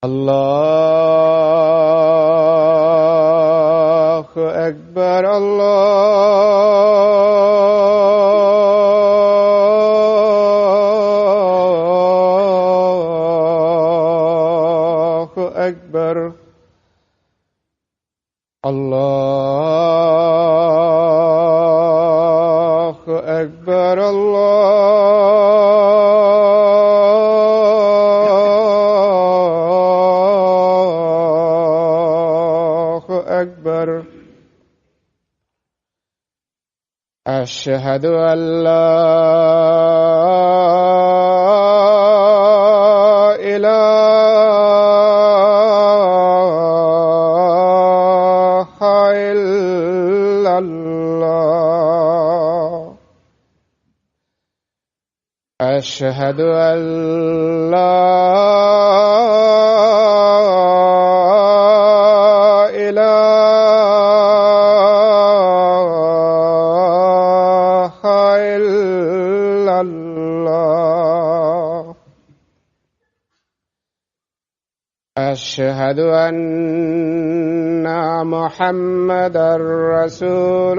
الله أكبر الله أكبر الله أكبر أشهد أن لا إله إلا الله أشهد أن لا أشهد أن محمدًا رسول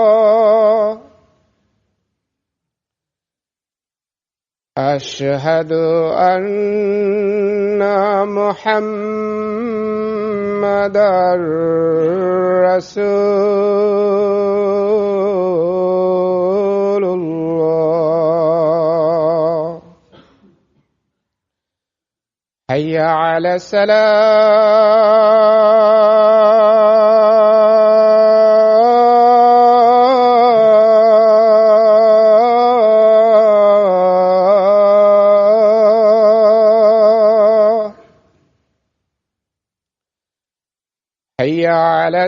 الله أشهد أن محمدًا رسول الله حي على الصلاة حي على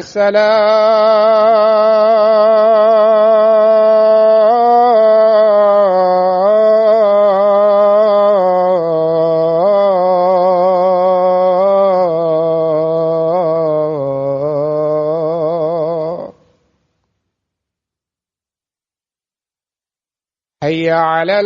الصلاة حي على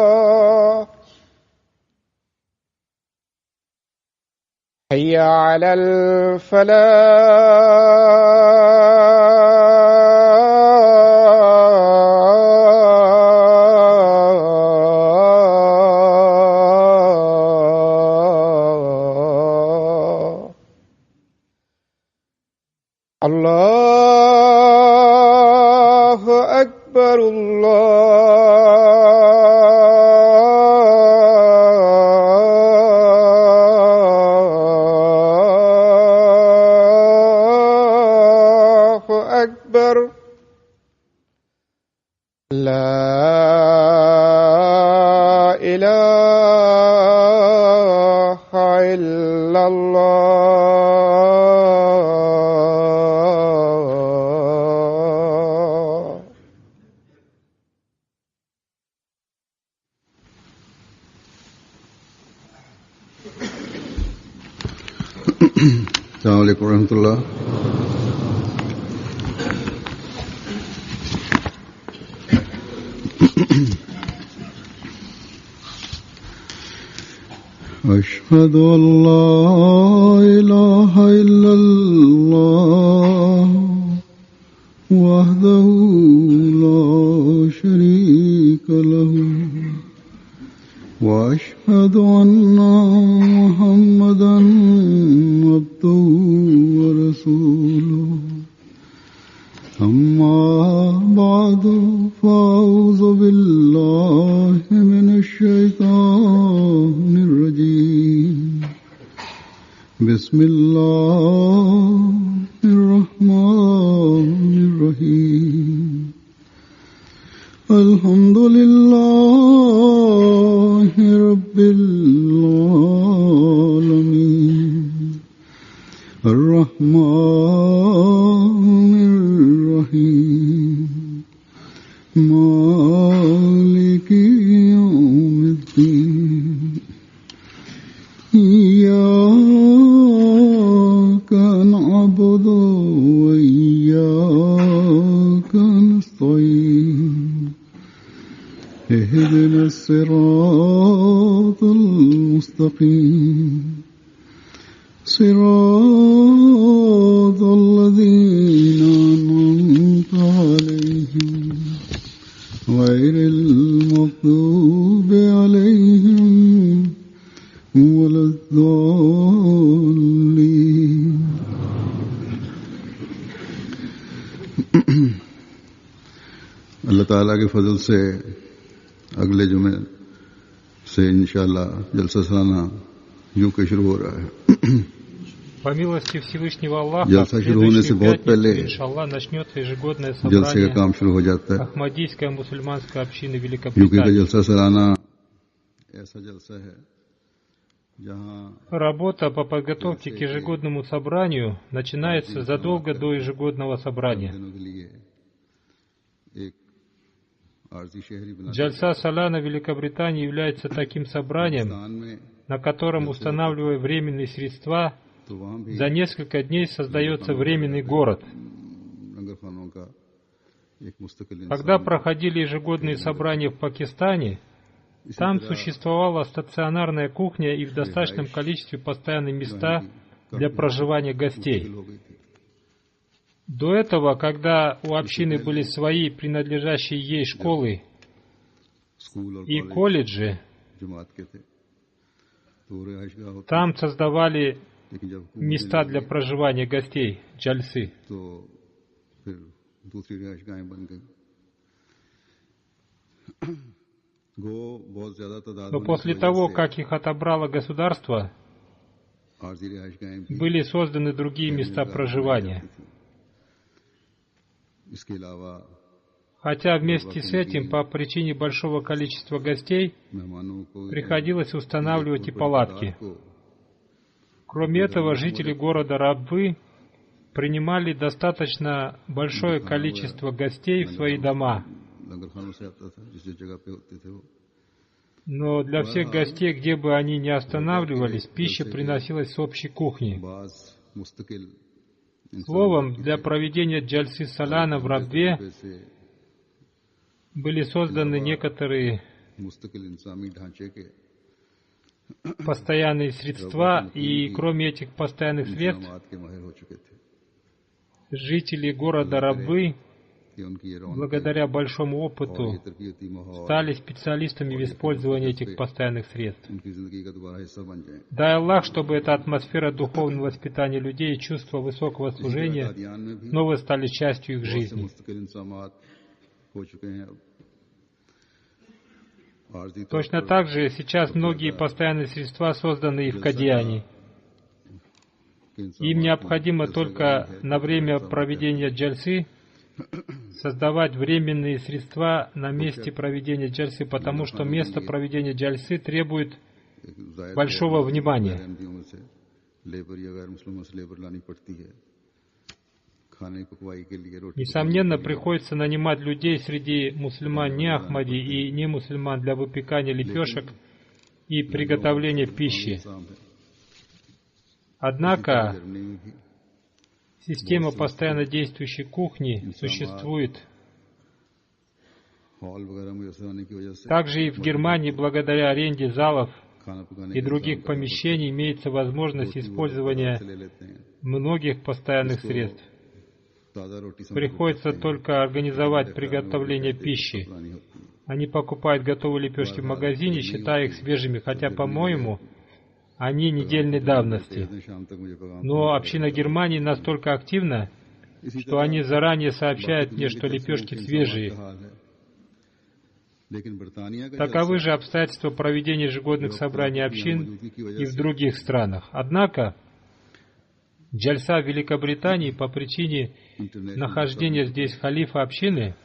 الفلاح حي على الفلاح الله أكبر الله أكبر لا إله إلا الله السلام عليكم ورحمة الله. أشهد أن لا إله إلا الله وحده لا شريك له وأشهد أن محمدًا عبده ورسوله أما بعد فأعوذ بالله من الشيطان الرجيم بسم الله الرحمن الرحيم الحمد لله رب العالمين الرحمن الرحيم مالك يوم الدين إياك نعبد وإياك نستعين اهدنا الصراط المستقيم صراط الذين أنعمت عليهم غير المغضوب عليهم ولا الضالين अल्लाह ताला के फजल से अगले जुमे से इंशाअल्लाह जलसा सालाना यूं के शुरू हो रहा है। По милости Всевышнего Аллаха, जलसा शुरू होने से बहुत पहले иншаллах, начнется ежегодное जलसे का काम собрание शुरू हो जाता है, Ахмадийской мусульманской общины क्योंकि Великобритании. जलसा सालाना ऐसा जलसा है जहाँ Работа по подготовке к ежегодному собранию начинается задолго до ежегодного собрания. दिनों के लिए एक आरजी शहरी बना Джальса Салана Великобритании является таким собранием, पाकिस्तान में, на котором, устанавливая временные средства, तो वहाँ भी за несколько дней создается временный город. लंगरखानों का एक मुस्तकिल Когда проходили ежегодные собрания в Пакистане, там существовала стационарная кухня и в достаточном количестве постоянные места для проживания гостей. हो गई थी। До этого, когда у общины были свои принадлежащие ей школы स्कूल और и कॉलेज колледжи, जमात के थे, तो रिहाइशगाह होती, там создавали लेकिन जब हुकूमत места для проживания гостей, джальсы. तो फिर दूसरी रिहाइशगाहें बन गई। गो बहुत ज्यादा तादाद Но होने после की того, वजह से как их отобрало государство, आरजी रिहाइशगाहें भी были созданы другие места проживания. इसके अलावा Хотя вместе с этим, по причине большого количества гостей, मेहमानों को приходилось устанавливать и палатки. को Кроме этого, жители города Рабвы принимали достаточно большое количество гостей в свои дома. लंगरखानों से आता था, जिस जिस जगह पे होते थे वो Но для всех гостей, где бы они ни останавливались, пища приносилась с общей кухни. बाज मुस्तकिल Словом, для проведения джальсы Салана в Рабве से были созданы некоторые मुस्तकिल इंसानी ढांचे के постоянные средства, и кроме этих постоянных средств, इंतजामात के माहिर हो चुके थे жители города Рабвы, कि उनकी ये रौनक благодаря большому और опыту, ये तरबियती माहौल стали специалистами в использовании этих постоянных средств. उनकी जिंदगी का दोबारा हिस्सा बन जाए। Дай Аллах, чтобы эта атмосфера духовного воспитания людей и чувство высокого служения कादियान में भी снова стали частью их बहुत से жизни. मुस्तकिल इंतजामात हो चुके हैं अब। आरजी तौर Точно पर так же сейчас многие постоянные средства созданы и в Кадиане. के Им इंतजामात необходимо только на время проведения джальсы создавать временные средства на месте проведения джальсы, потому что место проведения джальсы требует जायद большого внимания. गैर-अहमदियों में से लेबर या गैर मुस्लिमों से लेबर लानी पड़ती है खाने पकवाई के लिए रोटी Несомненно, приходится нанимать людей среди мусульман не Ахмади и не мусульман для выпекания лепешек и приготовления пищи. इंतजाम है। Однако जर्मनी में भी система постоянно действующей кухни существует. हॉल वगैरह मुयस्सर होने की वजह से Также и в Германии, благодаря аренде залов खाना पकाने и के других इंतजाम помещений, имеется возможность использования ले लेते हैं। многих постоянных средств. ताज़ा रोटी समझ Приходится только организовать приготовление пищи. पुरानी होती है। Они покупают готовые лепешки в магазине, считая их свежими, хотя, по-моему, они недельной давности. शाम तक मुझे पैगाम Но община Германии настолько активна, что они заранее сообщают мне, что лепешки свежие. Таковы же обстоятельства проведения ежегодных собраний общин и в других странах. Однако, джальса в Великобритании по причине нахождения здесь халифа общины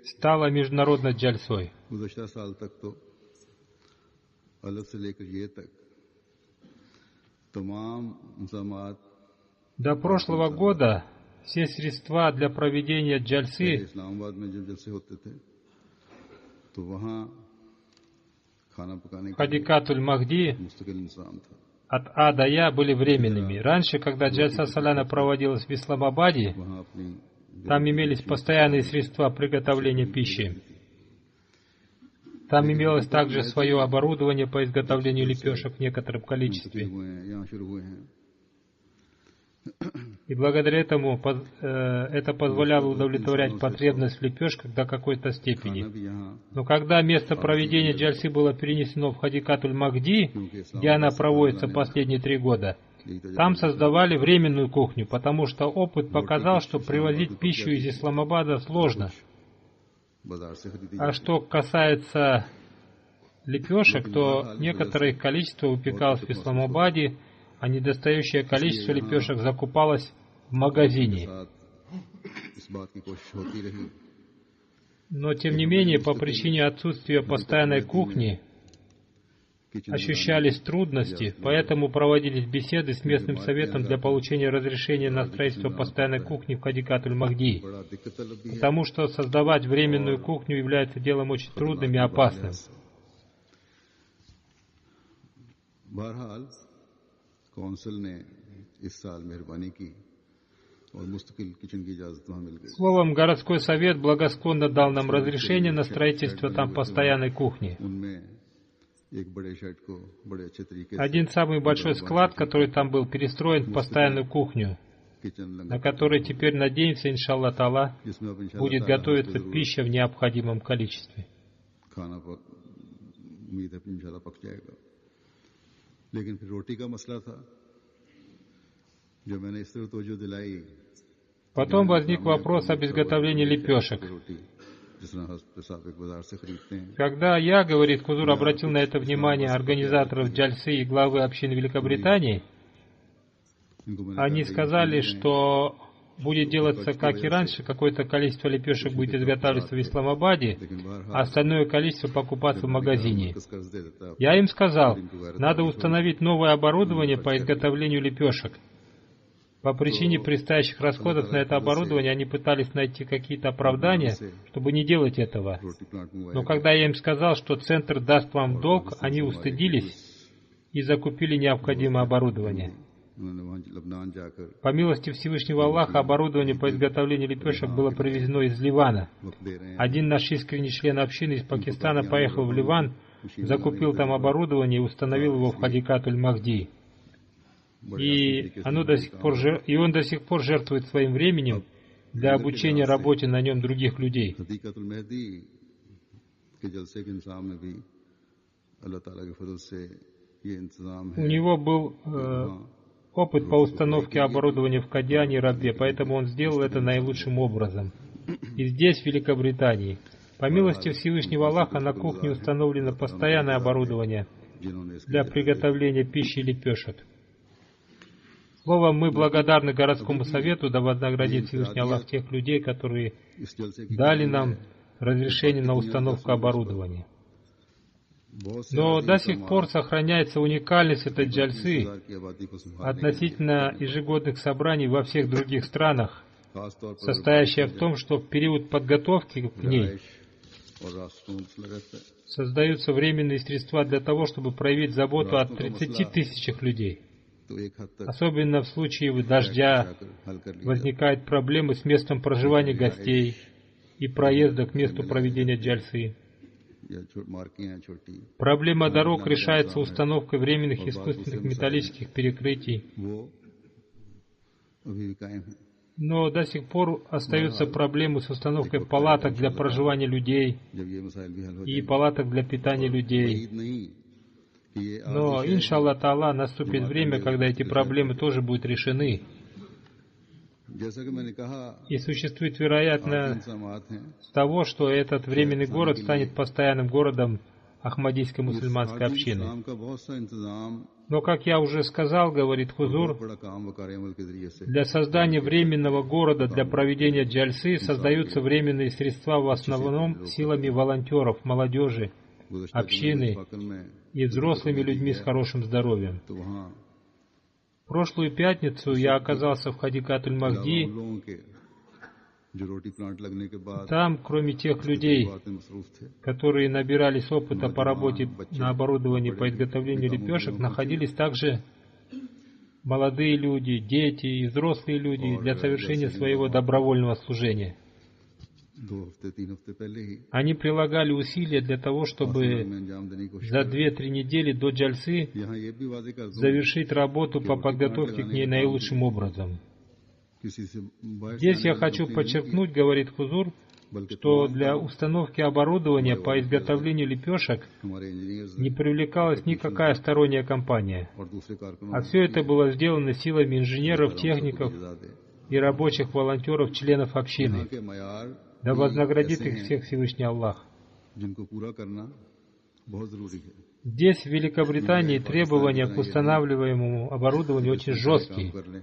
стала международной джальсой. До прошлого года все средства для проведения джальсы Хадикатуль-Махди от А до Я были временными. Раньше, когда джальса Саляна проводилась в Исламабаде, там имелись постоянные средства приготовления пищи. Там имелось также свое оборудование по изготовлению лепешек в некотором количестве. И благодаря этому это позволяло удовлетворять потребность в лепешках до какой-то степени. Но когда место проведения джальсы было перенесено в Хадикатуль-Махди, где она проводится последние 3 года, там создавали временную кухню, потому что опыт показал, что привозить пищу из Исламабада сложно. А что касается лепешек, то некоторое их количество выпекалось в Исламабаде, а недостающее количество лепешек закупалось в магазине. Но, тем не менее, по причине отсутствия постоянной кухни ощущались трудности, поэтому проводились беседы с местным советом для получения разрешения на строительство постоянной кухни в Хадикатуль-Махди, потому что создавать временную кухню является делом очень трудным и опасным. Словом, городской совет благосклонно дал нам разрешение на строительство там постоянной кухни. Один самый большой склад, который там был, перестроен в постоянную кухню, на которой теперь, надеемся, иншаллах та'ала, будет готовиться пища в необходимом количестве. Потом возник вопрос об изготовлении лепешек. Когда я, говорит Хузур, обратил на это внимание организаторов джальсы и главы общины Великобритании, они сказали, что будет делаться, как и раньше, какое-то количество лепешек будет изготавливаться в Исламабаде, а остальное количество покупаться в магазине. Я им сказал, надо установить новое оборудование по изготовлению лепешек. По причине предстоящих расходов на это оборудование они пытались найти какие-то оправдания, чтобы не делать этого. Но когда я им сказал, что центр даст вам долг, они устыдились и закупили необходимое оборудование. По милости Всевышнего Аллаха, оборудование по изготовлению лепешек было привезено из Ливана. Один наш искренний член общины из Пакистана поехал в Ливан, закупил там оборудование и установил его в Хадикатуль-Махди. И он до сих пор жертвует своим временем для обучения работе на нем других людей. У него был опыт по установке оборудования в Кадьяне и Рабе, поэтому он сделал это наилучшим образом. И здесь, в Великобритании, по милости Всевышнего Аллаха, на кухне установлено постоянное оборудование для приготовления пищи и лепешек. Словом, мы благодарны городскому совету, да вознаградит Всевышний Аллах тех людей, которые дали нам разрешение на установку оборудования. Но до сих пор сохраняется уникальность этой джальсы относительно ежегодных собраний во всех других странах, состоящая в том, что в период подготовки к ней создаются временные средства для того, чтобы проявить заботу о 30 тысячах людей. Особенно в случае дождя возникают проблемы с местом проживания гостей и проезда к месту проведения джальсы. Проблема дорог решается установкой временных искусственных металлических перекрытий. Но до сих пор остаются проблемы с установкой палаток для проживания людей и палаток для питания людей. Но, иншаллах та'ала, наступит время, когда эти проблемы тоже будут решены. जैसा कि मैंने कहा И существует 8 вероятность इंसामात हैं того, что этот временный город станет постоянным городом Ахмадийской мусульманской आदि общины. इस्लाम का बहुत सा इंतजाम Но, как я уже сказал, говорит Хузур, बड़ा काम वकार अमल के जरिए से для создания временного города для проведения джальсы создаются временные средства в основном силами волонтеров, молодежи, गुज़श्ता общины फाकन में и взрослыми людьми с хорошим здоровьем. तो वहाँ В прошлую пятницу я оказался в Хадикатуль उन Махди. लोगों के जो रोटी प्लांट लगने के बाद Там, кроме тех людей, बातें मसरूफ थे которые набирались опыта по работе на оборудовании по изготовлению лепешек, находились также молодые люди, дети и взрослые люди для совершения своего добровольного служения. 2 हफ्ते 3 हफ्ते पहले ही Они прилагали усилия для того, чтобы में अंजाम देने की कोशिश за 2-3 недели до джальсы यहाँ ये भी वादे कर दूं завершить работу по подготовке к ней наилучшим образом. किसी से बाहर Здесь я хочу подчеркнуть, говорит Хузур, что для установки оборудования по изготовлению лепешек हमारे इंजीनियर्स не привлекалась никакая сторонняя компания, और दूसरे कारकुनों а все это было сделано силами инженеров, техников и рабочих волонтеров, членов общины. के मयार Да вознаградит их всех Всевышний Аллах. जिनको पूरा करना बहुत जरूरी है Здесь, в Великобритании, требования к устанавливаемому оборудованию очень жесткие, कर लें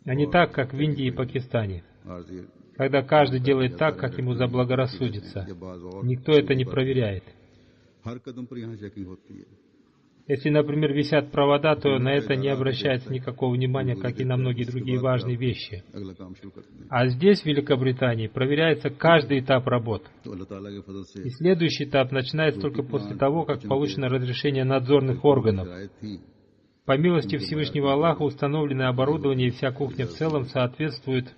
а не так, как в Индии и Пакистане, आरजी когда каждый делает так, как ему заблагорассудится. या बाज और Никто это не проверяет. हर कदम पर यहाँ चेकिंग होती है Если, например, висят провода, то на это не обращается никакого внимания, как и на многие другие важные вещи. अगला काम शुरू करते हैं А здесь, в Великобритании, проверяется каждый этап работ. तो अल्लाह ताला के फजल से И следующий этап начинается только после того, как получено разрешение надзорных органов. शरायत थी По милости Всевышнего Аллаха установленное оборудование и вся кухня в целом соответствуют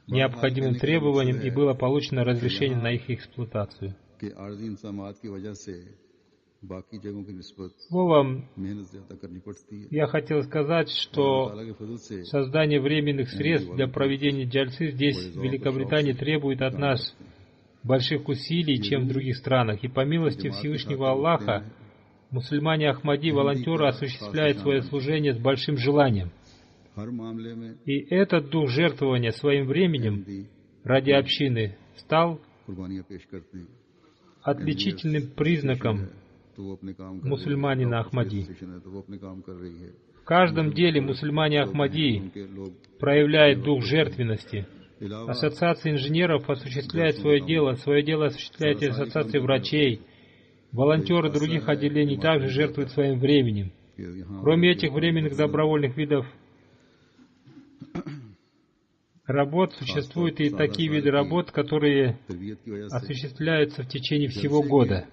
необходимым требованиям и было получено разрешение на их эксплуатацию. कि आरजी इंसामात की वजह से बाकी जगहों की निस्बत Словом, मेहनत ज्यादा करनी पड़ती है я хотел сказать, что ताला के फजल से создание временных средств для проведения джальсы здесь, в Великобритании, требует от нас больших усилий, чем в других странах. И по милости Всевышнего Аллаха, мусульмане Ахмади, волонтеры, осуществляют свое служение с большим желанием. हर मामले में И этот дух жертвования своим временем दी ради общины стал कुर्बानियां पेश करते हैं отличительным признаком तो वो अपने काम कर мусульманина Ахмади. रही है तो वो अपने काम कर रही है В каждом деле мусульмане Ахмади उनके लोग проявляют дух жертвенности. अलावा Ассоциация инженеров осуществляет свое дело осуществляет и ассоциация врачей. Волонтеры других отделений также жертвуют своим временем. कि यहाँ Кроме этих временных добровольных видов работ, существуют и такие виды работ, которые तरबियत की वजह से осуществляются в течение всего года.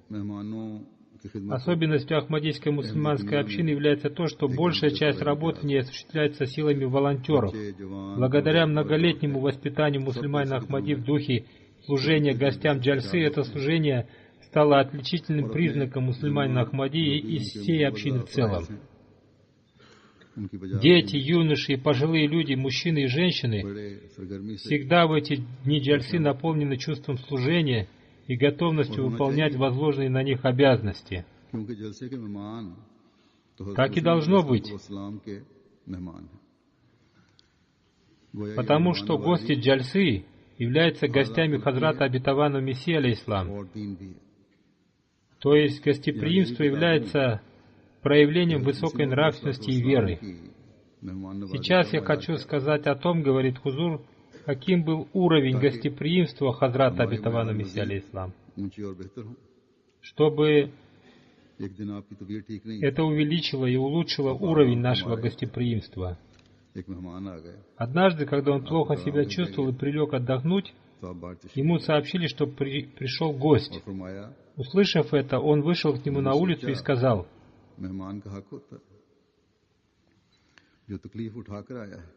मेहमानों की खिदमत Особенностью Ахмадийской мусульманской общины является то, что большая часть работ в ней осуществляется силами волонтеров. के जवान Благодаря многолетнему воспитанию мусульман Ахмади в духе служения гостям джальсы, это служение стало отличительным признаком мусульман Ахмади и всей общины в целом. उनकी वजह Дети, юноши и пожилые люди, мужчины и женщины बड़े सरगर्मी से всегда в эти дни джальсы наполнены чувством служения и готовностью выполнять возложенные на них обязанности. क्योंकि जलसे के मेहमान तो Так и должно быть. इस्लाम के मेहमान हैं गोया Потому что гости джальсы являются гостями Хазрата Обетованного Мессии, алейхиссалам. और दीन भी है То есть гостеприимство является проявлением высокой нравственности и веры. मेहमान नवाजी Сейчас я хочу сказать о том, говорит Хузур, каким был уровень гостеприимства Хазрата Обетованного Мессии, алейхиссалам. ऊंची और बेहतर हो Чтобы एक दिन आपकी तबीयत ठीक नहीं это увеличило и улучшило уровень нашего гостеприимства. एक मेहमान आ गए Однажды, когда он плохо себя чувствовал и прилег отдохнуть, तो आप बात तशरीफ ему сообщили, что пришел гость. और फरमाया Услышав это, он вышел к нему на улицу и сказал: मेहमान का हक होता है जो तकलीफ उठाकर आया है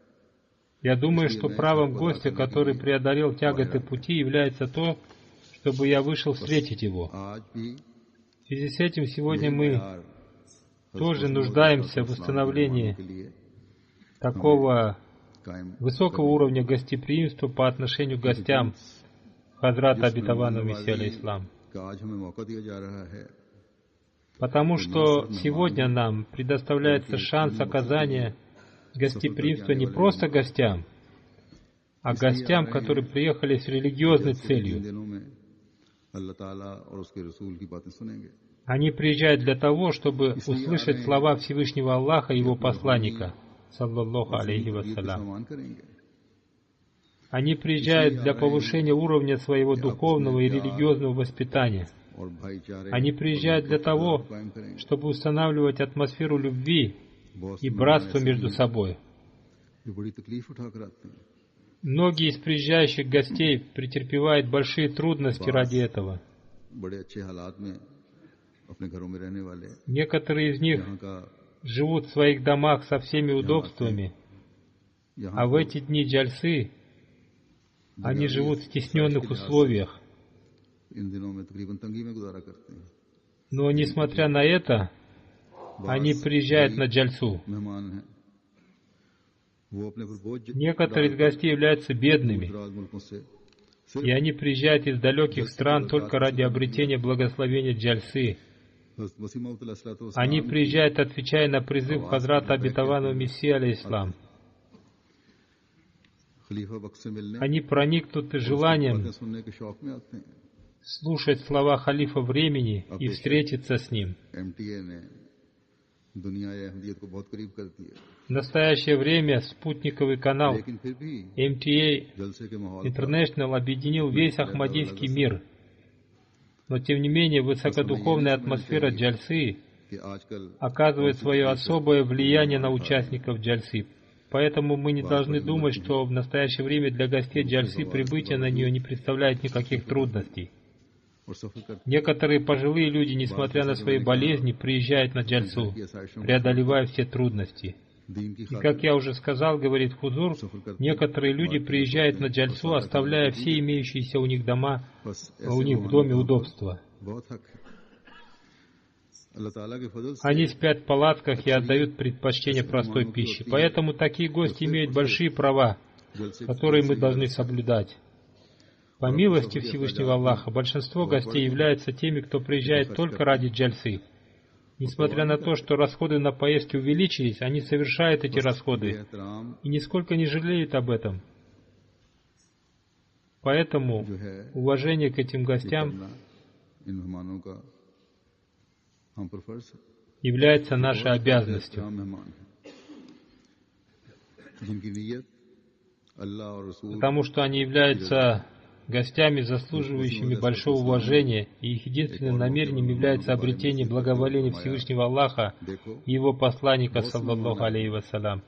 «Я думаю, что правом гостя, который преодолел тяготы пути, является то, чтобы я вышел встретить его». आज भी В связи с этим сегодня мы тоже нуждаемся в установлении के लिए такого कायम высокого уровня гостеприимства по отношению к гостям Хазрата Обетованного Мессии, алейхиссалам. का आज हमें मौका दिया जा रहा है Потому что сегодня нам предоставляется шанс оказания гостеприимство не просто гостям, а гостям, которые приехали с религиозной целью. Они приезжают для того, чтобы услышать слова Всевышнего Аллаха и Его посланника, саллаллаху алейхи вассалям. Они приезжают для повышения уровня своего духовного и религиозного воспитания. Они приезжают для того, чтобы устанавливать атмосферу любви и братства между собой. Многие из приезжающих гостей претерпевают большие трудности ради этого. Некоторые из них живут в своих домах со всеми удобствами, а в эти дни джальсы они живут в стесненных условиях. Но, несмотря на это, они приезжают на джальсу. Некоторые из гостей являются бедными, и они приезжают из далеких стран только ради обретения благословения джальсы. Они приезжают, отвечая на призыв Хазрата Обетованного Мессии, алейхиссалам. Они проникнуты желанием слушать слова халифа времени и встретиться с ним. В настоящее время спутниковый канал MTA International объединил весь ахмадийский мир. Но тем не менее высокодуховная атмосфера джальсы оказывает свое особое влияние на участников джальсы. Поэтому мы не должны думать, что в настоящее время для гостей джальсы прибытие на нее не представляет никаких трудностей. Некоторые пожилые люди, несмотря на свои болезни, приезжают на джальсу, преодолевая все трудности. И как я уже сказал, говорит Хузур, некоторые люди приезжают на джальсу, оставляя все имеющиеся у них дома, у них в доме удобства. Они спят в палатках и отдают предпочтение простой пище. Поэтому такие гости имеют большие права, которые мы должны соблюдать. По милости Всевышнего Аллаха, большинство гостей являются теми, кто приезжает только ради джальсы. Несмотря на то, что расходы на поездки увеличились, они совершают эти расходы и нисколько не жалеют об этом. Поэтому уважение к этим гостям является нашей обязанностью. Потому что они являются гостями, заслуживающими большого уважения, и их единственным намерением является обретение благоволения Всевышнего Аллаха и Его посланника, саллаллаху алейхи вассалям.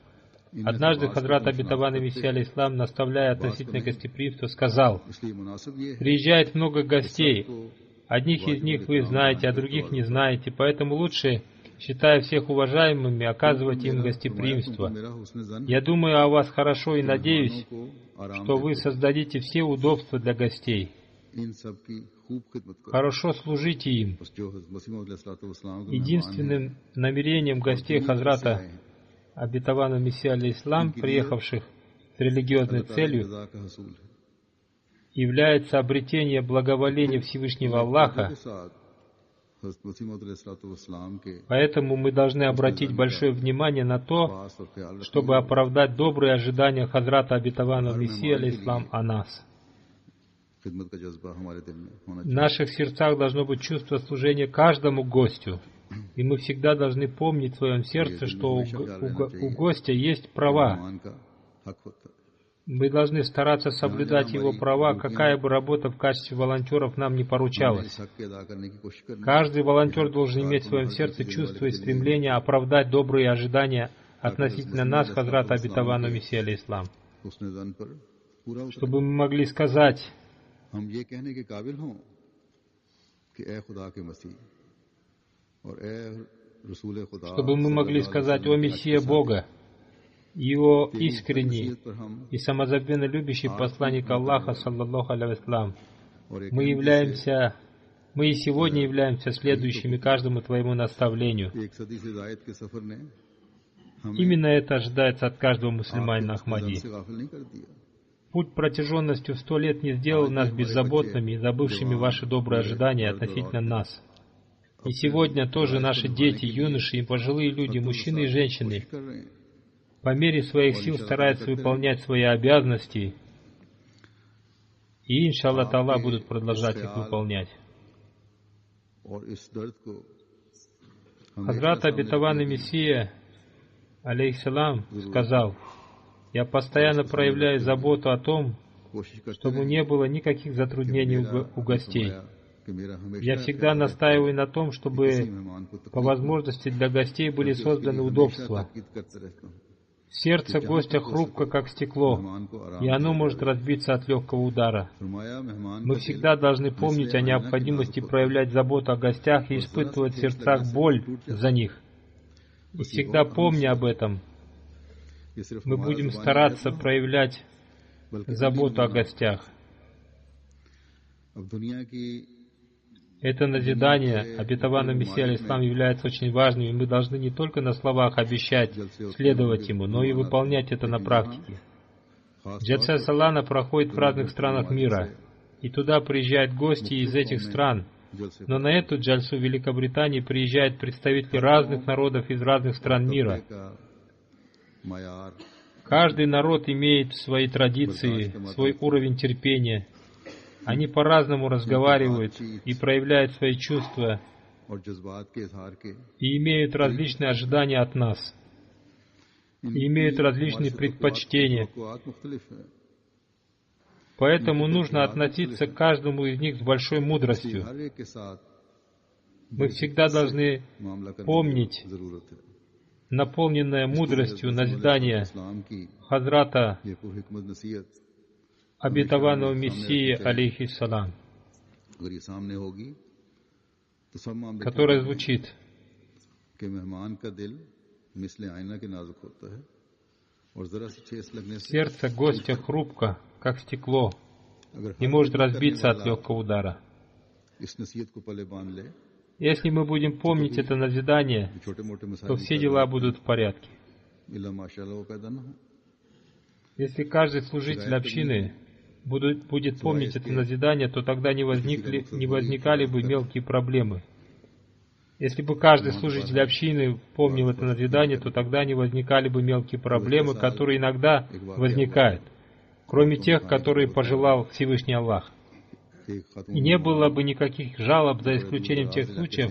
Однажды Хазрат Обетованный Мессия, алейхиссалам, наставляя относительно гостеприимства, сказал: «Приезжает много гостей, одних из них вы знаете, а других не знаете, поэтому лучше, считая всех уважаемыми, оказывать им гостеприимство. Я думаю о вас хорошо и надеюсь, что вы создадите все удобства для гостей. Хорошо служите им». Единственным намерением гостей Хазрата Обетованного Мессии, алейхиссалам, приехавших с религиозной целью, является обретение благоволения Всевышнего Аллаха. Поэтому мы должны обратить большое внимание на то, чтобы оправдать добрые ожидания Хазрата Обетованного Мессии, алейхиссалам, о нас. В наших сердцах должно быть чувство служения каждому гостю. И мы всегда должны помнить в своем сердце, что у гостя есть права. Мы должны стараться соблюдать его права, какая бы работа в качестве волонтеров нам не поручалась. Каждый волонтер должен иметь в своем сердце чувство и стремление оправдать добрые ожидания относительно нас, Хазрата Обетованного Мессии, алейхиссалам. Чтобы мы могли сказать: «О Мессия Бога, Его искренний и самозабвенно любящий посланник Аллаха, саллаллаху алейхи вассалям, мы и сегодня являемся следующими каждому Твоему наставлению». Именно это ожидается от каждого мусульманина Ахмади. Путь протяженностью в 100 лет не сделал нас беззаботными и забывшими ваши добрые ожидания относительно нас. И сегодня тоже наши дети, юноши и пожилые люди, мужчины и женщины по мере своих сил стараются выполнять свои обязанности, и, иншаллах Та'аля, будут продолжать их выполнять. Хазрат обетованный Мессия, алейхиссалам, сказал: «Я постоянно проявляю заботу о том, чтобы не было никаких затруднений у гостей. Я всегда настаиваю на том, чтобы по возможности для гостей были созданы удобства. Сердце гостя хрупко, как стекло, и оно может разбиться от легкого удара. Мы всегда должны помнить о необходимости проявлять заботу о гостях и испытывать в сердцах боль за них. И всегда помня об этом, мы будем стараться проявлять заботу о гостях. Это назидание обетованного Мессии алейхиссалам является очень важным, и мы должны не только на словах обещать следовать ему, но и выполнять это на практике. Джальса Салана проходит в разных странах мира, и туда приезжают гости из этих стран. Но на эту джальсу в Великобритании приезжают представители разных народов из разных стран мира. Каждый народ имеет свои традиции, свой уровень терпения. Они по-разному разговаривают и проявляют свои чувства, и имеют различные ожидания от нас, и имеют различные предпочтения. Поэтому нужно относиться к каждому из них с большой мудростью. Мы всегда должны помнить наполненное мудростью назидание Хазрата обетованного Мессии, алейхиссалам, которое звучит: «Сердце гостя хрупко, как стекло, и может разбиться от легкого удара». Если мы будем помнить это назидание, то все дела будут в порядке. Если каждый служитель общины будет помнить это назидание, то тогда не возникали бы мелкие проблемы. Если бы каждый служитель общины помнил это назидание, то тогда не возникали бы мелкие проблемы, которые иногда возникают, кроме тех, которые пожелал Всевышний Аллах. И не было бы никаких жалоб, за исключением тех случаев,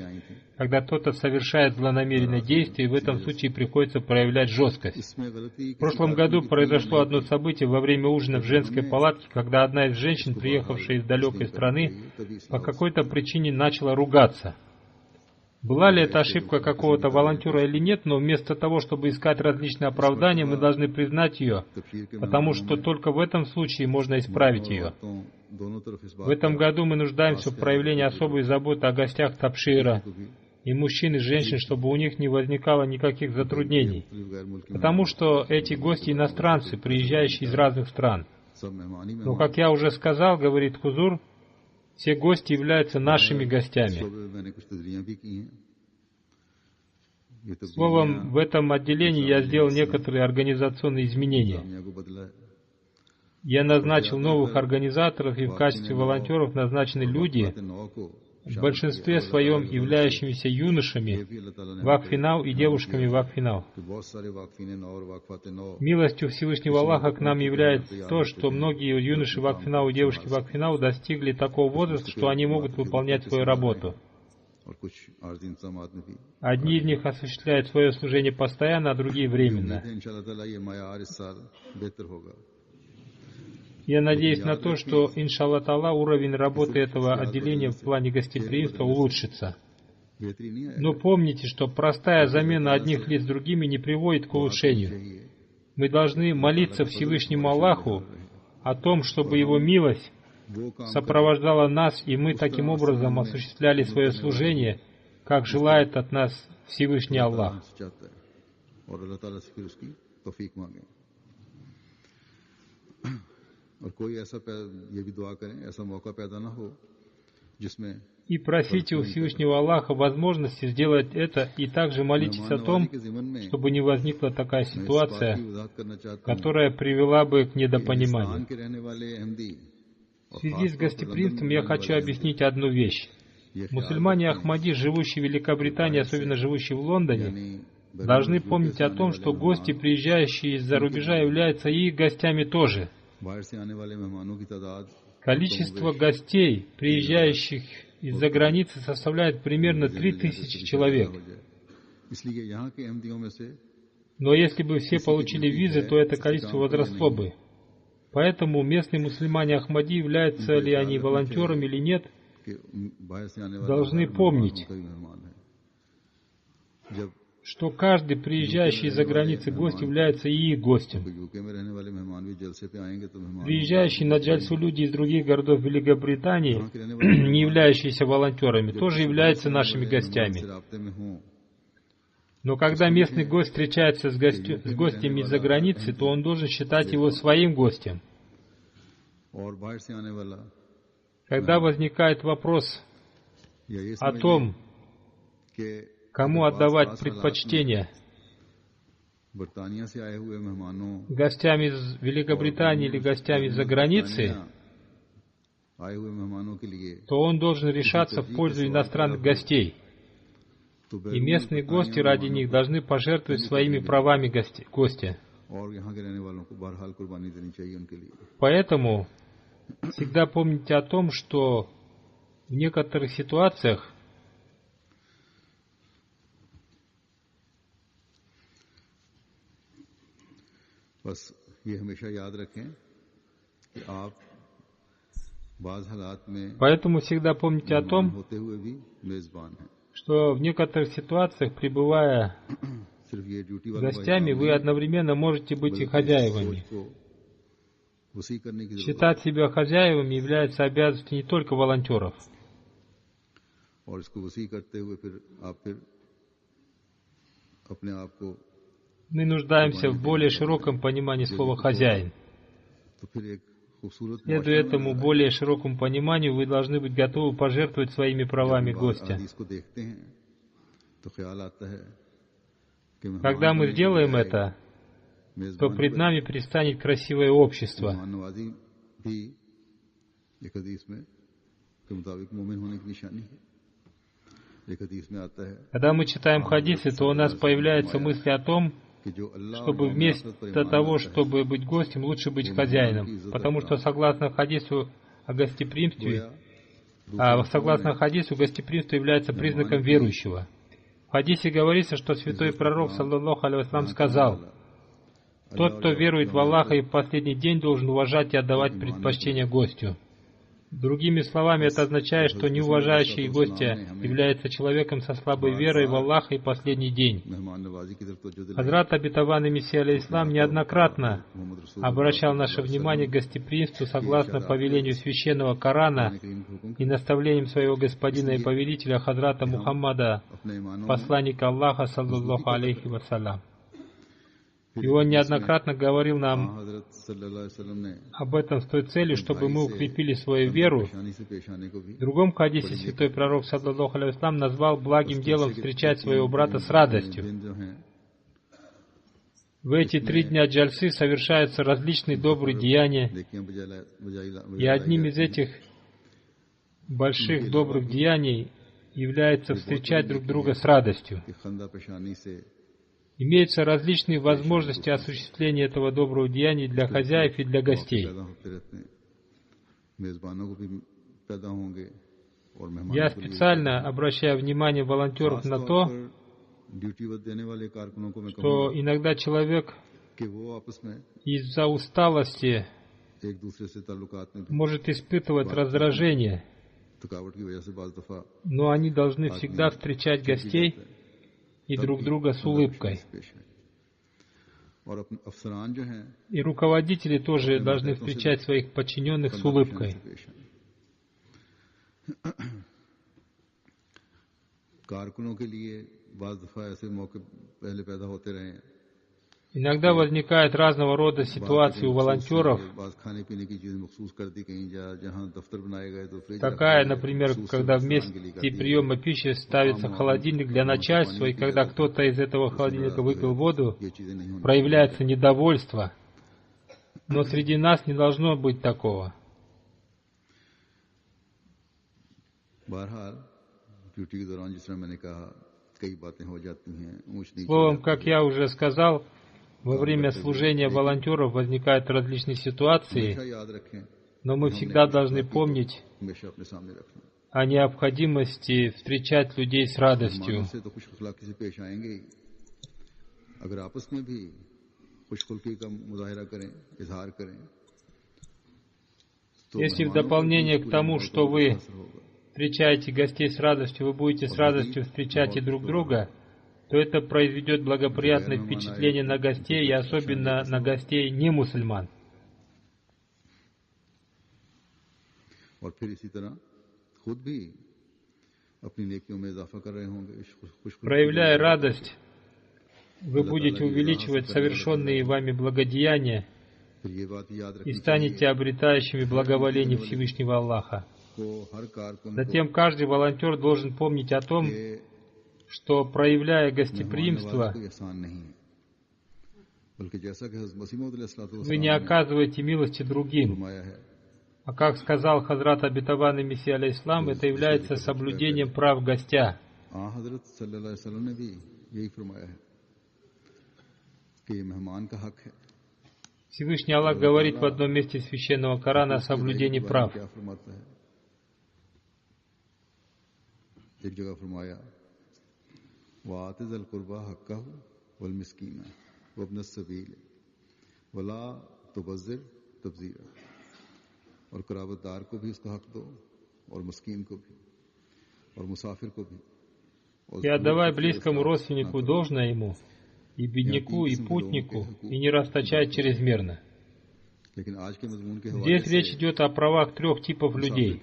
когда кто-то совершает злонамеренное действие, и в этом случае приходится проявлять жесткость. В прошлом году произошло одно событие во время ужина в женской палатке, когда одна из женщин, приехавшая из далекой страны, по какой-то причине начала ругаться. Была ли это ошибка какого-то волонтера или нет, но вместо того, чтобы искать различные оправдания, мы должны признать ее, потому что только в этом случае можно исправить ее. В этом году мы нуждаемся в проявлении особой заботы о гостях Табшира, и мужчин, и женщин, чтобы у них не возникало никаких затруднений, потому что эти гости иностранцы, приезжающие из разных стран. Но, как я уже сказал, говорит Хузур, все гости являются нашими гостями. Словом, в этом отделении я сделал некоторые организационные изменения. Я назначил новых организаторов, и в качестве волонтеров назначены люди, в большинстве своем являющимися юношами Вакфинау и девушками Вакфинау. Милостью Всевышнего Аллаха к нам является то, что многие юноши Вакфинау и девушки Вакфинау достигли такого возраста, что они могут выполнять свою работу. Одни из них осуществляют свое служение постоянно, а другие временно. Я надеюсь на то, что, иншаллах Та'аля, уровень работы этого отделения в плане гостеприимства улучшится. Но помните, что простая замена одних лиц другими не приводит к улучшению. Мы должны молиться Всевышнему Аллаху о том, чтобы Его милость сопровождала нас, и мы таким образом осуществляли свое служение, как желает от нас Всевышний Аллах. И просите у Всевышнего Аллаха возможности сделать это, и также молитесь о том, чтобы не возникла такая ситуация, которая привела бы к недопониманию. В связи с гостеприимством я хочу объяснить одну вещь. Мусульмане Ахмади, живущие в Великобритании, особенно живущие в Лондоне, должны помнить о том, что гости, приезжающие из-за рубежа, являются и их гостями тоже. Количество гостей, приезжающих из-за границы, составляет примерно 3000 человек. Но если бы все получили визы, то это количество возросло бы. Поэтому местные мусульмане Ахмади, являются ли они волонтерами или нет, должны помнить, что каждый приезжающий из-за границы гость является и их гостем. Приезжающие на джальсу люди из других городов Великобритании, не являющиеся волонтерами, тоже являются нашими гостями. Но когда местный гость встречается с гостем из-за границы, то он должен считать его своим гостем. Когда возникает вопрос о том, кому отдавать предпочтение, гостям из Великобритании или гостям из-за границы, то он должен решаться в пользу иностранных гостей. И местные гости ради них должны пожертвовать своими правами гостя. Поэтому всегда помните о том, что в некоторых ситуациях что в некоторых ситуациях, пребывая гостями, вы одновременно можете быть и хозяевами. Считать себя хозяевами является обязанностью не только волонтеров. Мы нуждаемся в более широком понимании слова «хозяин». Следуя этому более широкому пониманию, вы должны быть готовы пожертвовать своими правами гостя. Когда мы сделаем это, то пред нами предстанет красивое общество. Когда мы читаем хадисы, то у нас появляются мысли о том, чтобы вместо того, чтобы быть гостем, лучше быть хозяином. Потому что согласно хадису о гостеприимстве, гостеприимство является признаком верующего. В хадисе говорится, что святой пророк, саллаллаху алейхи вассалям, сказал: «Тот, кто верует в Аллаха и в последний день, должен уважать и отдавать предпочтение гостю». Другими словами, это означает, что неуважающий гостя является человеком со слабой верой в Аллаха и последний день. Хазрат обетованный Мессия алейхиссалам неоднократно обращал наше внимание к гостеприимству согласно повелению священного Корана и наставлениям своего господина и повелителя Хазрата Мухаммада, посланника Аллаха, саллаллаху алейхи вассалям. И он неоднократно говорил нам об этом с той целью, чтобы мы укрепили свою веру. В другом хадисе святой пророк, саллаллаху алейхи вассалям, назвал благим делом встречать своего брата с радостью. В эти 3 дня джальсы совершаются различные добрые деяния, и одним из этих больших добрых деяний является встречать друг друга с радостью. Имеются различные возможности осуществления этого доброго деяния для хозяев и для гостей. Я специально обращаю внимание волонтеров на то, что иногда человек из-за усталости может испытывать раздражение, но они должны всегда встречать гостей и друг друга с улыбкой. И руководители тоже должны встречать своих подчиненных с улыбкой. Иногда возникают разного рода ситуации у волонтеров. Такая, например, когда вместе приема пищи ставится холодильник для начальства, и когда кто-то из этого холодильника выпил воду, проявляется недовольство. Но среди нас не должно быть такого. Словом, как я уже сказал, во время служения волонтеров возникают различные ситуации, но мы всегда должны помнить о необходимости встречать людей с радостью. Если в дополнение к тому, что вы встречаете гостей с радостью, вы будете с радостью встречать и друг друга, то это произведет благоприятное впечатление на гостей, и особенно на гостей не мусульман. Проявляя радость, вы будете увеличивать совершенные вами благодеяния и станете обретающими благоволение Всевышнего Аллаха. Затем каждый волонтер должен помнить о том, что, проявляя гостеприимство, вы не оказываете милости другим. А как сказал Хазрат обетованный Мессия алейхиссалам, это является соблюдением прав гостя. Всевышний Аллах говорит в одном месте Священного Корана о соблюдении прав. И отдавай близкому родственнику должное ему, и бедняку, и путнику, и не расточай чрезмерно. Здесь речь идет о правах трех типов людей.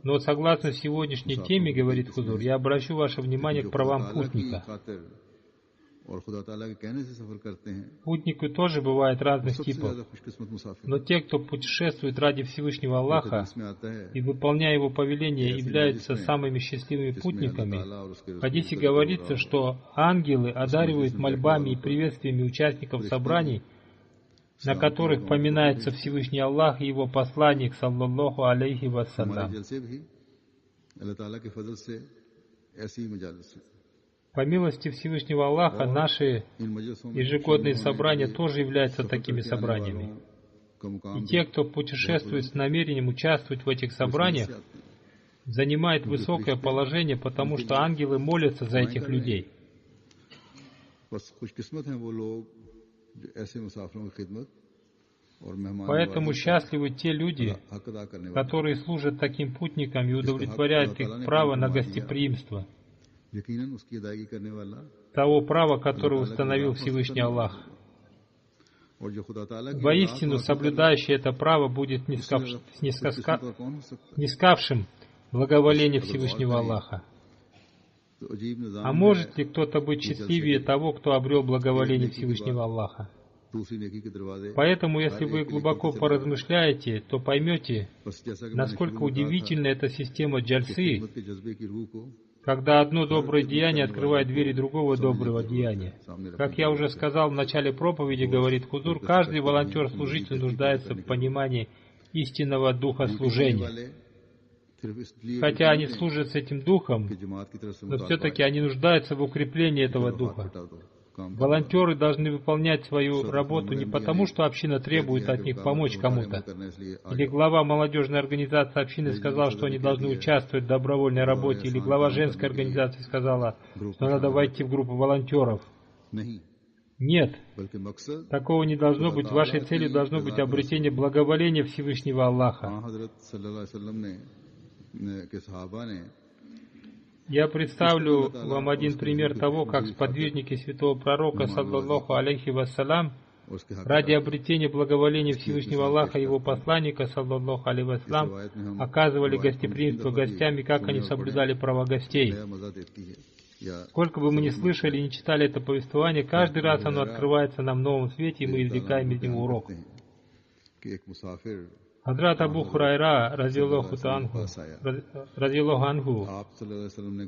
Но согласно сегодняшней теме, говорит Хузур, я обращу ваше внимание к правам путника. Путнику тоже бывает разных типов. Но те, кто путешествует ради Всевышнего Аллаха и, выполняя Его повеления, являются самыми счастливыми путниками. В хадисе говорится, что ангелы одаривают мольбами и приветствиями участников собраний, на которых поминается Всевышний Аллах и Его посланник, саллаллаху алейхи вассалям. По милости Всевышнего Аллаха, наши ежегодные собрания тоже являются такими собраниями. И те, кто путешествует с намерением участвовать в этих собраниях, занимают высокое положение, потому что ангелы молятся за этих людей. Поэтому счастливы те люди, которые служат таким путникам и удовлетворяют их право на гостеприимство, того права, которое установил Всевышний Аллах. Воистину, соблюдающий это право будет снискавшим благоволение Всевышнего Аллаха. А может ли кто-то быть счастливее того, кто обрел благоволение Всевышнего Аллаха? Поэтому, если вы глубоко поразмышляете, то поймете, насколько удивительна эта система джальсы, когда одно доброе деяние открывает двери другого доброго деяния. Как я уже сказал в начале проповеди, говорит Хузур, каждый волонтер-служитель нуждается в понимании истинного духа служения. Хотя они служат с этим духом, но все-таки они нуждаются в укреплении этого духа. Волонтеры должны выполнять свою работу не потому, что община требует от них помочь кому-то, или глава молодежной организации общины сказал, что они должны участвовать в добровольной работе, или глава женской организации сказала, что надо войти в группу волонтеров. Нет, такого не должно быть. Вашей целью должно быть обретение благоволения Всевышнего Аллаха. Я представлю вам один пример того, как сподвижники святого пророка, саллаллаху алейхи вассалям, ради обретения благоволения Всевышнего Аллаха и Его посланника, саллаллаху алейхи вассалям, оказывали гостеприимство гостям, и как они соблюдали права гостей. Сколько бы мы ни слышали и не читали это повествование, каждый раз оно открывается нам в новом свете, и мы извлекаем из него урок. Хазрат Абу Хурайра, разияллаху анху,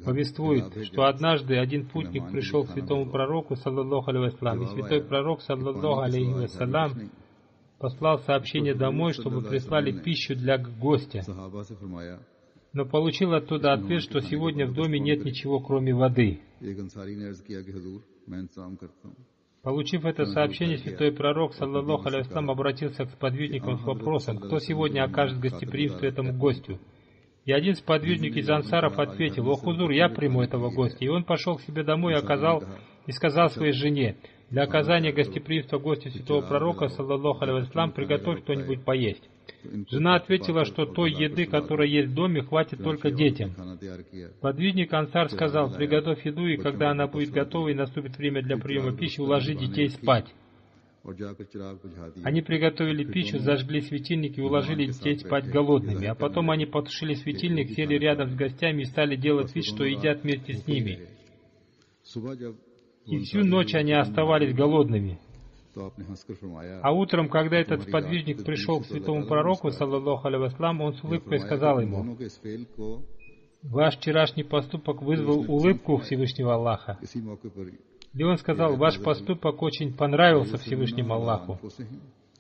повествует, что однажды один путник пришел к святому пророку, саллаллаху алейхи вассалям, и святой пророк, саллаллаху алейхи вассалям, послал сообщение домой, чтобы прислали пищу для гостя. но получил оттуда ответ, что сегодня в доме нет ничего, кроме воды. Получив это сообщение, святой пророк, саллаллаху алейхи вассалям, обратился к сподвижникам с вопросом, кто сегодня окажет гостеприимство этому гостю. И один сподвижник из ансаров ответил: «О Хузур, я приму этого гостя». И он пошел к себе домой и сказал своей жене: «Для оказания гостеприимства гостю святого пророка, саллаллаху алейхи вассалям, приготовь кто-нибудь поесть». Жена ответила, что той еды, которая есть в доме, хватит только детям. Подвижник ансар сказал: «Приготовь еду, и когда она будет готова и наступит время для приема пищи, уложи детей спать». Они приготовили пищу, зажгли светильник и уложили детей спать голодными, а потом они потушили светильник, сели рядом с гостями и стали делать вид, что едят вместе с ними. И всю ночь они оставались голодными. А утром, когда этот сподвижник пришел к святому пророку, саллаллаху алейхи вассалям, он с улыбкой сказал ему: «Ваш вчерашний поступок вызвал улыбку Всевышнего Аллаха». И он сказал: «Ваш поступок очень понравился Всевышнему Аллаху».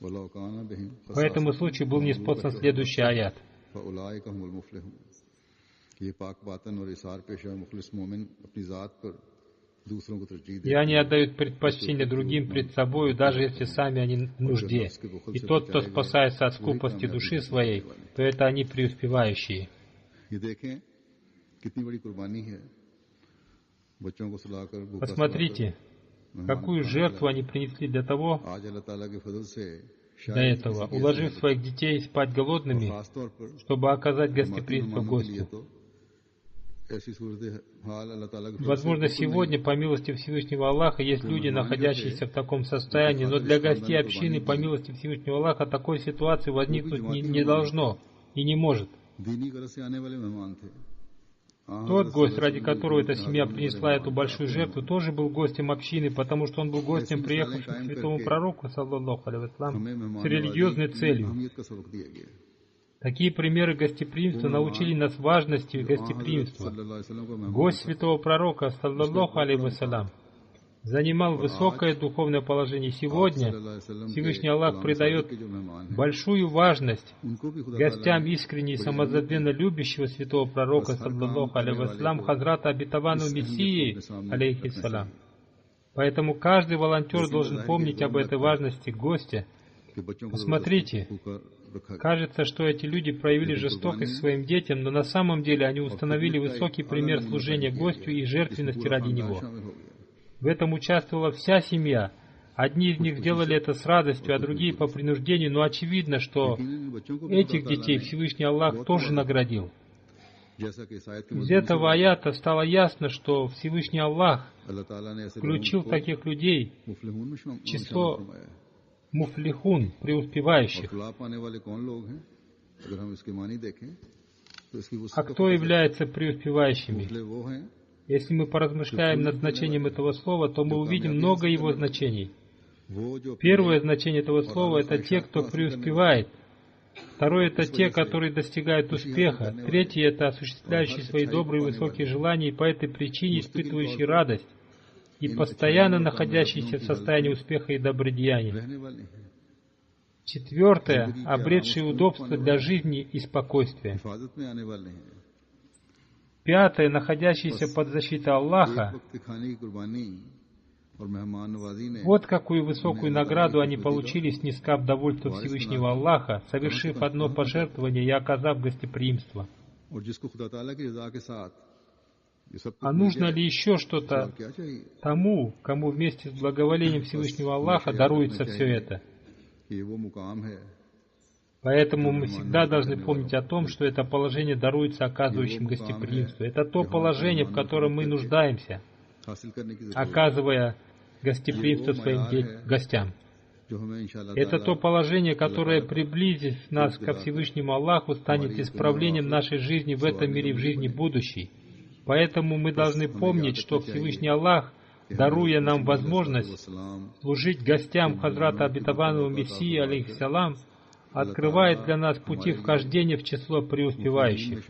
По этому случаю был ниспослан следующий аят. И они отдают предпочтение другим пред собою, даже если сами они в нужде. И тот, кто спасается от скупости души своей, то это они преуспевающие. Посмотрите, какую жертву они принесли для этого, уложив своих детей спать голодными, чтобы оказать гостеприимство гостю. Возможно, сегодня, по милости Всевышнего Аллаха, есть люди, находящиеся в таком состоянии, но для гостей общины, по милости Всевышнего Аллаха, такой ситуации возникнуть не должно и не может. Тот гость, ради которого эта семья принесла эту большую жертву, тоже был гостем общины, потому что он был гостем, приехавшим к святому пророку, саллаллаху алейхи вассалям, с религиозной целью. Такие примеры гостеприимства научили нас важности гостеприимства. Гость святого пророка, саллаллаху алейхи вассалям, занимал высокое духовное положение. Сегодня Всевышний Аллах придает большую важность гостям искренне и самозабвенно любящего святого пророка, саллаллаху алейхи вассалям, Хазрата обетованного Мессии, алейхиссалям. Поэтому каждый волонтер должен помнить об этой важности гостя. Посмотрите, кажется, что эти люди проявили жестокость своим детям, но на самом деле они установили высокий пример служения гостю и жертвенности ради него. В этом участвовала вся семья. Одни из них сделали это с радостью, а другие по принуждению, но очевидно, что этих детей Всевышний Аллах тоже наградил. Из этого аята стало ясно, что Всевышний Аллах включил таких людей в число муфлихун, преуспевающих. А кто является преуспевающими? Если мы поразмышляем над значением этого слова, то мы увидим много его значений. Первое значение этого слова — это те, кто преуспевает. Второе — это те, которые достигают успеха. Третье — это осуществляющие свои добрые высокие желания и по этой причине испытывающие радость и постоянно находящиеся в состоянии успеха и добродеяния. Четвертое — обретшие удобства для жизни и спокойствия. Пятое — находящиеся под защитой Аллаха. Вот какую высокую награду они получили, снискав довольство Всевышнего Аллаха, совершив одно пожертвование и оказав гостеприимство. А нужно ли еще что-то тому, кому вместе с благоволением Всевышнего Аллаха даруется все это? Поэтому мы всегда должны помнить о том, что это положение даруется оказывающим гостеприимство. Это то положение, в котором мы нуждаемся, оказывая гостеприимство своим гостям. Это то положение, которое, приблизив нас ко Всевышнему Аллаху, станет исправлением нашей жизни в этом мире и в жизни будущей. Поэтому мы должны помнить, что Всевышний Аллах, даруя нам возможность служить гостям Хазрата обетованного Мессии, алейхиссалам, открывает для нас пути вхождения в число преуспевающих.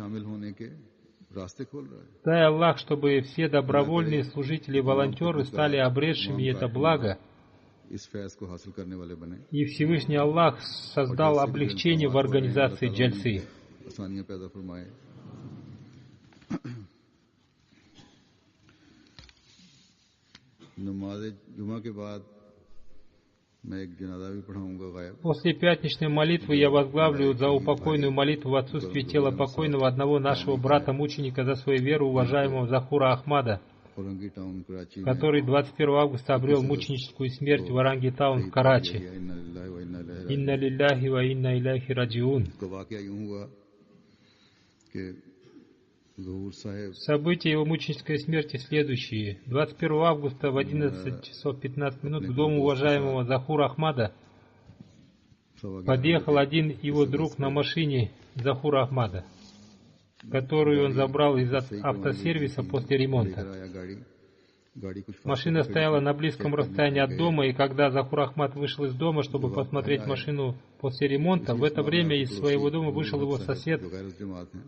Дай Аллах, чтобы все добровольные служители и волонтеры стали обретшими это благо, и Всевышний Аллах создал облегчение в организации джальсы. नमाज जुमा के बाद मैं एक जनाजा भी पढ़ाऊंगा गायब। После пятничной молитвы я возглавлю заупокойную молитву в отсутствии тела покойного одного нашего брата-мученика за свою веру, уважаемого Захура Ахмада, औरंगी टाउन कराची में который 21 августа обрел мученическую смерть в Оранги-таун в Карачи. Инна лилляхи ва инна иляйхи раджиун. तो वाकया यूं हुआ कि ज़हूर साहब События его мученической смерти следующие. 21 августа в 11 часов 15 минут к дому уважаемого Захура Ахмада подъехал один его друг на машине Захура Ахмада, которую он забрал из автосервиса после ремонта. Машина стояла на близком расстоянии от дома, и когда Захур Ахмад вышел из дома, чтобы посмотреть машину после ремонта, в это время из своего дома вышел его сосед,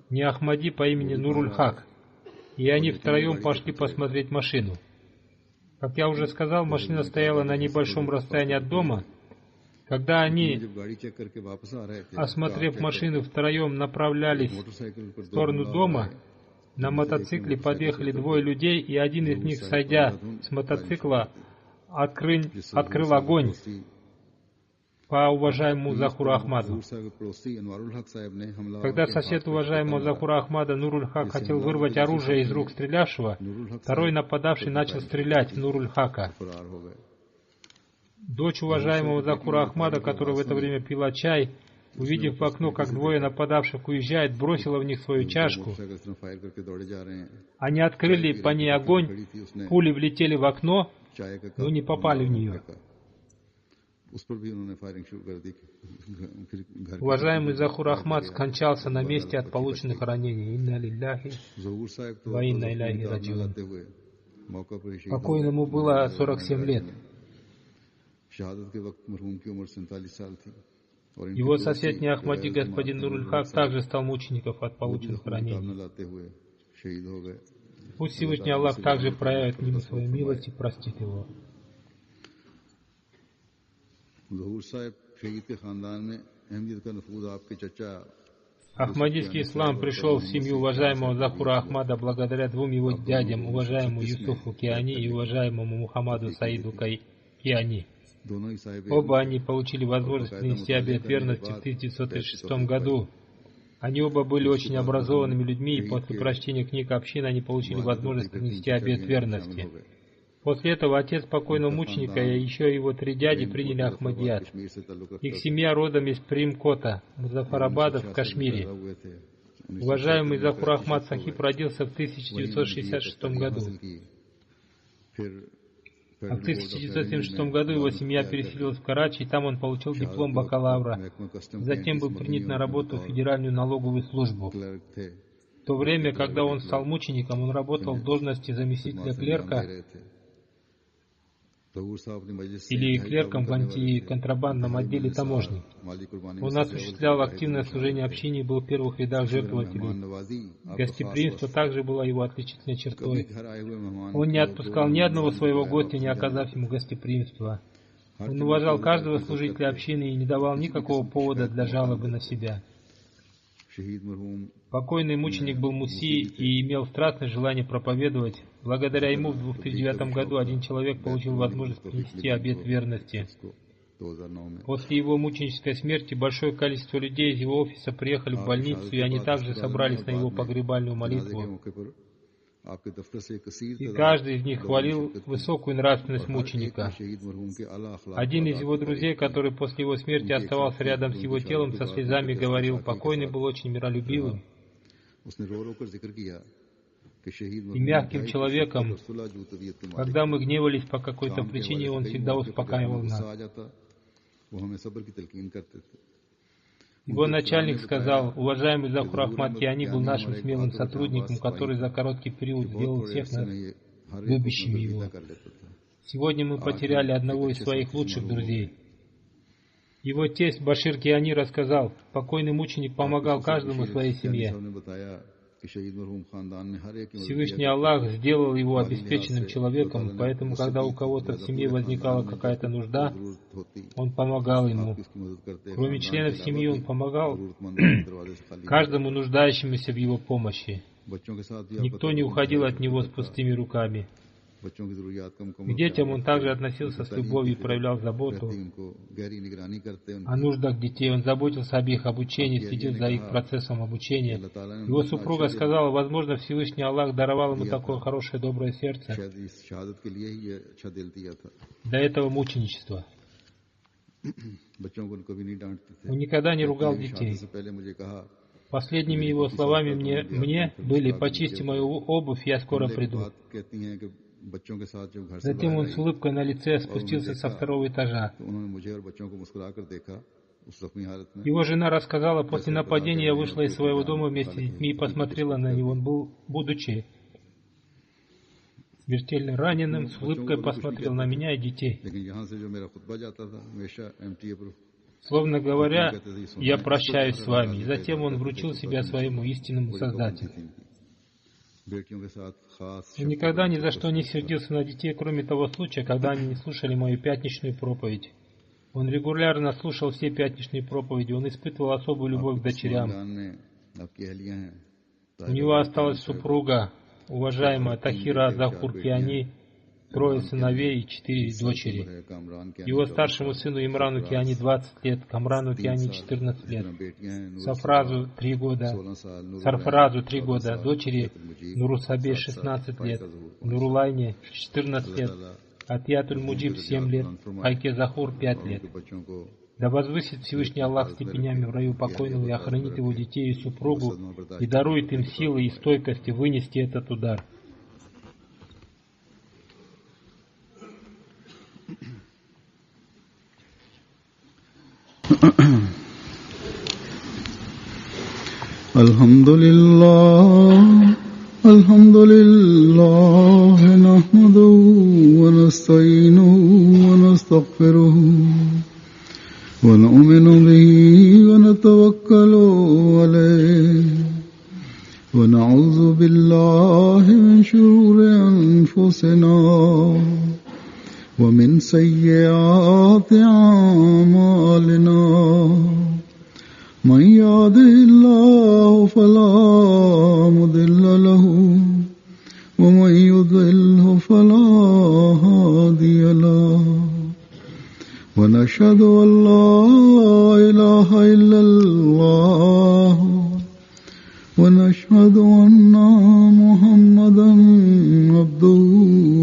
не Ахмади по имени Нуруль Хак, и они втроем пошли посмотреть машину. Как я уже сказал, машина стояла на небольшом расстоянии от дома. Когда они, осмотрев машину, втроем направлялись в сторону дома, на мотоцикле подъехали двое людей, и один из них, сойдя с мотоцикла, открыл огонь по уважаемому Захуру Ахмаду. Когда сосед уважаемого Захура Ахмада Нуруль Хак хотел вырвать оружие из рук стрелявшего, второй нападавший начал стрелять в Нуруль Хака. Дочь уважаемого Захура Ахмада, которая в это время пила чай, увидев в окно, как двое нападавших уезжают, бросила в них свою чашку. Они открыли по ней огонь, пули влетели в окно, но не попали в нее. Уважаемый Захур Ахмад скончался на месте от полученных ранений. Инна лилляхи ва инна иляйхи раджиун. Покойному было 47 лет. Его сосед не Ахмади, господин Нуруль Хак, также стал мучеником от полученных ранений. Пусть Всевышний Аллах также проявит к нему свою милость и простит его. Ахмадийский ислам пришел в семью уважаемого Захура Ахмада благодаря двум его дядям, уважаемому Юсуфу Киани и уважаемому Мухаммаду Саиду Киани. Оба они получили возможность принести обет верности в 1936 году. Они оба были очень образованными людьми, и после прочтения книг общин они получили возможность принести обет верности. После этого отец покойного мученика и еще его три дяди приняли Ахмадият. Их семья родом из Примкота, Музафарабада в Кашмире. Уважаемый Захур Ахмад Сахиб родился в 1966 году. А в 1976 году его семья переселилась в Карачи, и там он получил диплом бакалавра. Затем был принят на работу в Федеральную налоговую службу. В то время, когда он стал мучеником, он работал в должности заместителя клерка или клерком в антиконтрабандном отделе таможни. Он осуществлял активное служение общине и был в первых рядах жертвователей. Гостеприимство также было его отличительной чертой. Он не отпускал ни одного своего гостя, не оказав ему гостеприимства. Он уважал каждого служителя общины и не давал никакого повода для жалобы на себя. Покойный мученик был муси и имел страстное желание проповедовать. Благодаря ему в 2009 году один человек получил возможность принести обет верности. После его мученической смерти большое количество людей из его офиса приехали в больницу, и они также собрались на его погребальную молитву. И каждый из них хвалил высокую нравственность мученика. Один из его друзей, который после его смерти оставался рядом с его телом, со слезами говорил: покойный был очень миролюбивым и мягким человеком. Когда мы гневались по какой-то причине, он всегда успокаивал нас. Его начальник сказал: уважаемый Захур Ахмад Киани был нашим смелым сотрудником, который за короткий период сделал всех нас любящими его. Сегодня мы потеряли одного из своих лучших друзей. Его тесть Башир Киани рассказал: покойный мученик помогал каждому в своей семье. Всевышний Аллах сделал его обеспеченным человеком, поэтому, когда у кого-то в семье возникала какая-то нужда, он помогал ему. Кроме членов семьи, он помогал каждому нуждающемуся в его помощи. Никто не уходил от него с пустыми руками. बच्चों की जरूरियात का К मुकम्मल детям он также относился с любовью и проявлял заботу उनको गहरी निगरानी करते о нуждах детей. Он заботился об их обучении, следил за их процессом обучения. Его супруга сказала, возможно, Всевышний Аллах даровал ему такое хорошее, доброе сердце शायद इस शहादत के लिए ही ये अच्छा दिल दिया था। до этого мученичества. बच्चों को कभी नहीं डांटते थे। Он никогда не ругал शहादत детей. से पहले मुझे कहा Последними его словами мне были: «Почисти мою обувь, я скоро приду». बात कहती हैं कि बच्चों के साथ जब घर से Затем बाहर он आई, с улыбкой на лице спустился со второго этажа. तो उन्होंने मुझे और बच्चों को मुस्कुरा कर देखा उस जख्मी हालत में। Его жена рассказала, после нападения я вышла из своего дома вместе с детьми и посмотрела на него. Он был, будучи смертельно раненым, с улыбкой посмотрел на меня и детей. लेकिन यहाँ से जो मेरा खुतबा जाता था हमेशा MTA पर Словно говоря, я прощаюсь с вами. И затем он вручил себя своему истинному Создателю. बेटियों के साथ खास Он никогда ни за что не сердился на детей, кроме того случая, когда они не слушали мою пятничную проповедь. Он регулярно слушал все пятничные проповеди, он испытывал особую любовь к дочерям. У него осталась супруга, уважаемая Тахира Захур Киани, 3 сыновей и 4 дочери. Его старшему сыну Имрану Киани 20 лет, Камрану Киани 14 лет, Сарфразу 3 года, дочери Нурусабе 16 лет, Нурулайне 14 лет, Атиятуль Муджиб 7 лет, Айке Захур 5 лет. Да возвысит Всевышний Аллах степенями в раю покойного и охранит его детей и супругу, и дарует им силы и стойкости вынести этот удар. Alhamdulillah nahmaduhu wa nasta'inuhu wa nastaghfiruhu wa nu'minu bihi wa natawakkalu alayhi wa na'udhu billahi min shururi anfusina wa min sayyiati a'malina. من يهده الله فلا مضل له ومن يضلل فلا هادي له ونشهد أن لا إله إلا الله ونشهد أن محمدا عبده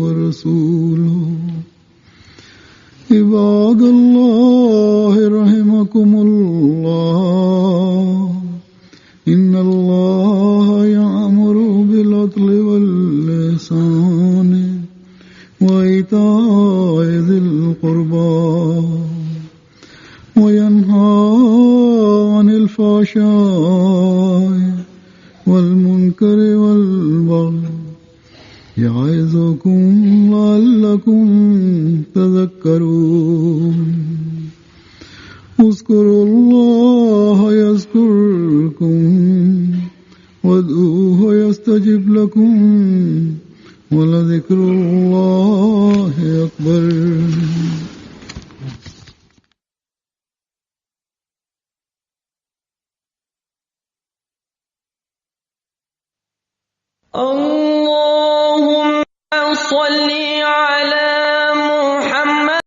ورسوله. عباد الله رحمكم الله إن الله يأمر بالعدل والإحسان وإيتاء ذي القربى وينهى عن الفحشاء والمنكر والبغي يعظكم لعلكم تذكرون. اذكروا الله يذكركم وادعوه يستجب لكم ولذكر الله أكبر. اللهم صل